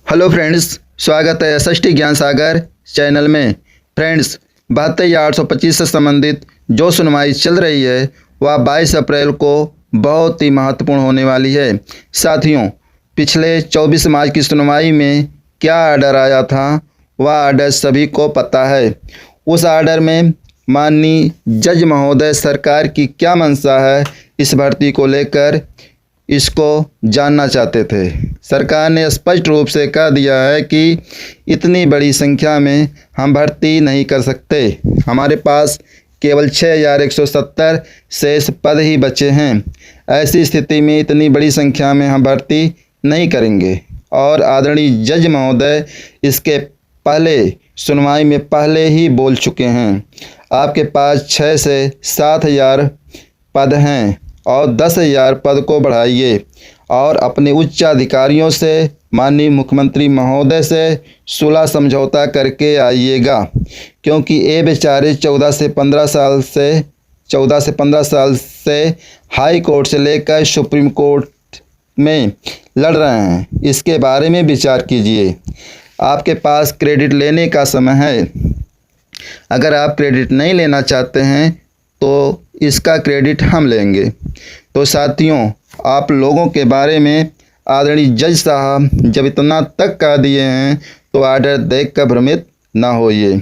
Hello friends, स्वागत है SST ज्ञान सागर चैनल में। फ्रेंड्स, 72,825 से संबंधित जो सुनवाई चल रही है वह 22 अप्रैल को बहुत ही महत्वपूर्ण होने वाली है। साथियों, पिछले 24 मार्च की सुनवाई में क्या आर्डर आया था वह आर्डर सभी को पता है। उस आर्डर में माननीय जज महोदय सरकार की क्या मंशा है इस भर्ती को लेकर, इसको जानना चाहते थे। सरकार ने स्पष्ट रूप से कह दिया है कि इतनी बड़ी संख्या में हम भर्ती नहीं कर सकते। हमारे पास केवल 6,170 शेष पद ही बचे हैं। ऐसी स्थिति में इतनी बड़ी संख्या में हम भर्ती नहीं करेंगे। और आदरणीय जज महोदय इसके पहले सुनवाई में पहले ही बोल चुके हैं। आपके पास 6 से 7,000 पद हैं और 10,000 पद को बढ़ाइए और अपने उच्च अधिकारियों से माननीय मुख्यमंत्री महोदय से सुलह समझौता करके आइएगा, क्योंकि ये बेचारे 14 से 15 साल से हाई कोर्ट से लेकर सुप्रीम कोर्ट में लड़ रहे हैं। इसके बारे में विचार कीजिए। आपके पास क्रेडिट लेने का समय है। अगर आप क्रेडिट नहीं लेना चाहते हैं तो इसका क्रेडिट हम लेंगे। तो साथियों, आप लोगों के बारे में आदरणीय जज साहब जब इतना तक कह दिए हैं तो आर्डर देखकर भ्रमित ना होइए।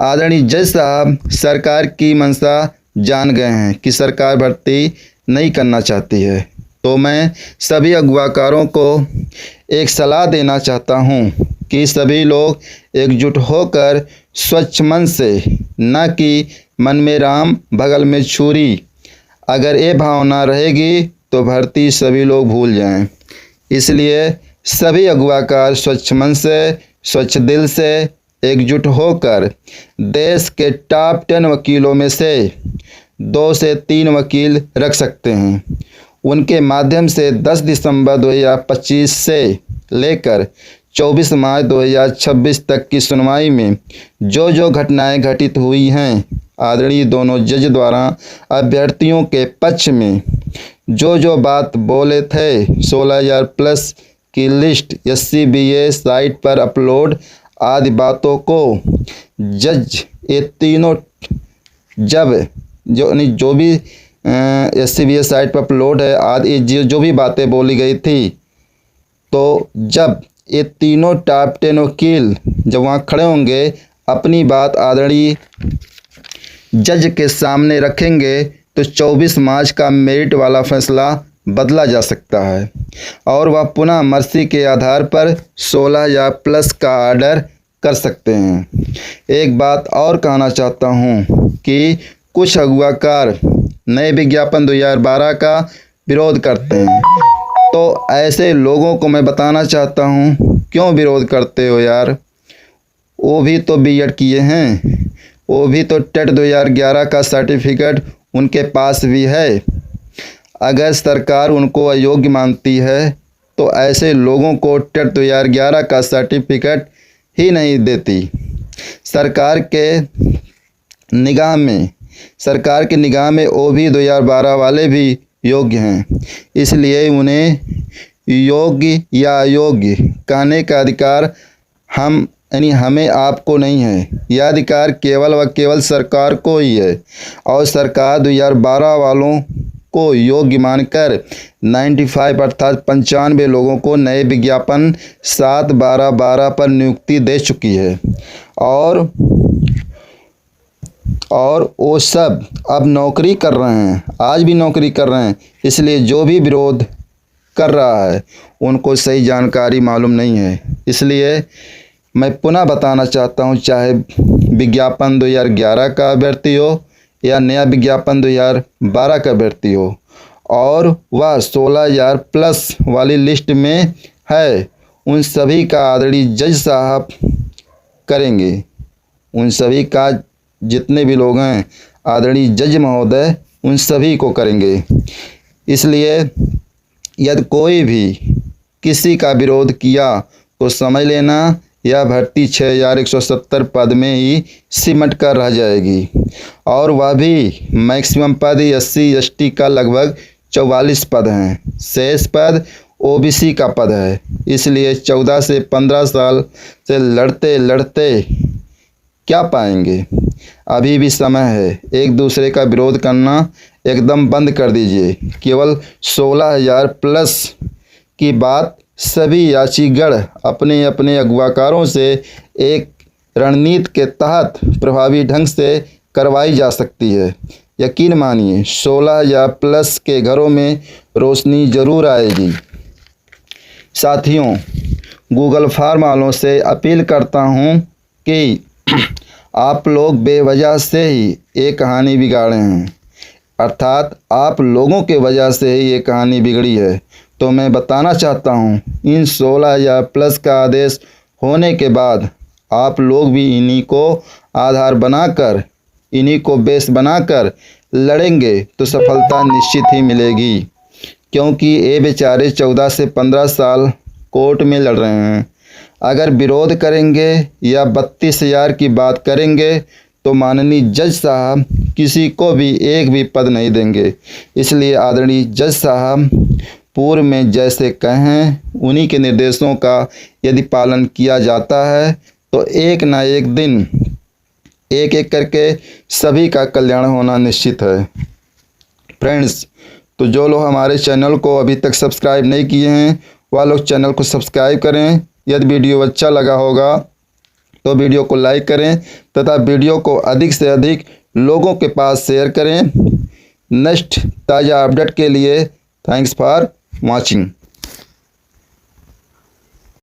आदरणीय जज साहब सरकार की मंशा जान गए हैं कि सरकार भर्ती नहीं करना चाहती है। तो मैं सभी अगुवाकारों को एक सलाह देना चाहता हूं कि सभी लोग एकजुट होकर स्वच्छ मन से, न कि मन में राम बगल में छुरी, अगर ये भावना रहेगी तो भर्ती सभी लोग भूल जाएं। इसलिए सभी अगुवाकार स्वच्छ मन से, स्वच्छ दिल से एकजुट होकर देश के टॉप 10 वकीलों में से 2 से 3 वकील रख सकते हैं। उनके माध्यम से 10 दिसंबर 2025 से लेकर 24 मार्च 2026 तक की सुनवाई में जो जो घटनाएं घटित हुई हैं, आदरणीय दोनों जज द्वारा अभ्यर्थियों के पक्ष में जो जो बात बोले थे, 16,000 प्लस की लिस्ट SCBA साइट पर अपलोड आदि बातों को जज ये तीनों जो भी SCBA साइट पर अपलोड है आदि जो भी बातें बोली गई थी, तो जब ये तीनों टॉप 10 वकील जब वहाँ खड़े होंगे अपनी बात आदरणीय जज के सामने रखेंगे तो 24 मार्च का मेरिट वाला फैसला बदला जा सकता है और वह पुनः मर्सी के आधार पर 16,000 प्लस का आर्डर कर सकते हैं। एक बात और कहना चाहता हूं कि कुछ अगुवाकार नए विज्ञापन 2012 का विरोध करते हैं। तो ऐसे लोगों को मैं बताना चाहता हूं, क्यों विरोध करते हो यार? वो भी तो बीएड किए हैं, वो भी तो टेट 2011 का सर्टिफिकेट उनके पास भी है। अगर सरकार उनको अयोग्य मानती है तो ऐसे लोगों को टेट 2011 का सर्टिफिकेट ही नहीं देती। सरकार के निगाह में वो भी 2012 वाले भी योग्य हैं। इसलिए उन्हें योग्य या अयोग्य कहने का अधिकार हमें आपको नहीं है। यह अधिकार केवल व केवल सरकार को ही है। और सरकार 2012 वालों को योग्य मानकर 95 अर्थात 95 लोगों को नए विज्ञापन 7/12/12 पर नियुक्ति दे चुकी है और वो सब अब नौकरी कर रहे हैं, आज भी नौकरी कर रहे हैं। इसलिए जो भी विरोध कर रहा है उनको सही जानकारी मालूम नहीं है। इसलिए मैं पुनः बताना चाहता हूं, चाहे विज्ञापन 2011 का अभ्यर्थी हो या नया विज्ञापन 2012 का अभ्यर्थी हो और वह 16,000 प्लस वाली लिस्ट में है, उन सभी का आदरणीय जज साहब करेंगे। उन सभी का जितने भी लोग हैं आदरणीय जज महोदय उन सभी को करेंगे। इसलिए यदि कोई भी किसी का विरोध किया तो समझ लेना यह भर्ती 6,170 पद में ही सिमट कर रह जाएगी और वह भी मैक्सिमम पद SC ST का लगभग 44 पद हैं। शेष पद ओबीसी का पद है, इसलिए 14 से 15 साल से लड़ते लड़ते क्या पाएंगे। अभी भी समय है, एक दूसरे का विरोध करना एकदम बंद कर दीजिए। केवल 16,000 प्लस की बात सभी याचिगण अपने अपने अगुवाकारों से एक रणनीति के तहत प्रभावी ढंग से करवाई जा सकती है। यकीन मानिए 16,000 प्लस के घरों में रोशनी ज़रूर आएगी। साथियों, गूगल फार्म वालों से अपील करता हूं कि आप लोग बेवजह से ही एक कहानी बिगाड़े हैं, अर्थात आप लोगों के वजह से ही ये कहानी बिगड़ी है। तो मैं बताना चाहता हूँ, इन 16,000 प्लस का आदेश होने के बाद आप लोग भी इन्हीं को आधार बनाकर, इन्हीं को बेस बनाकर लड़ेंगे तो सफलता निश्चित ही मिलेगी। क्योंकि ये बेचारे 14 से 15 साल कोर्ट में लड़ रहे हैं। अगर विरोध करेंगे या 32,000 की बात करेंगे तो माननीय जज साहब किसी को भी एक भी पद नहीं देंगे। इसलिए आदरणीय जज साहब पूर्व में जैसे कहें उन्हीं के निर्देशों का यदि पालन किया जाता है तो एक ना एक दिन एक एक करके सभी का कल्याण होना निश्चित है। फ्रेंड्स, तो जो लोग हमारे चैनल को अभी तक सब्सक्राइब नहीं किए हैं वह लोग चैनल को सब्सक्राइब करें। यदि वीडियो अच्छा लगा होगा तो वीडियो को लाइक करें तथा वीडियो को अधिक से अधिक लोगों के पास शेयर करें। नेक्स्ट ताज़ा अपडेट के लिए थैंक्स फॉर वॉचिंग।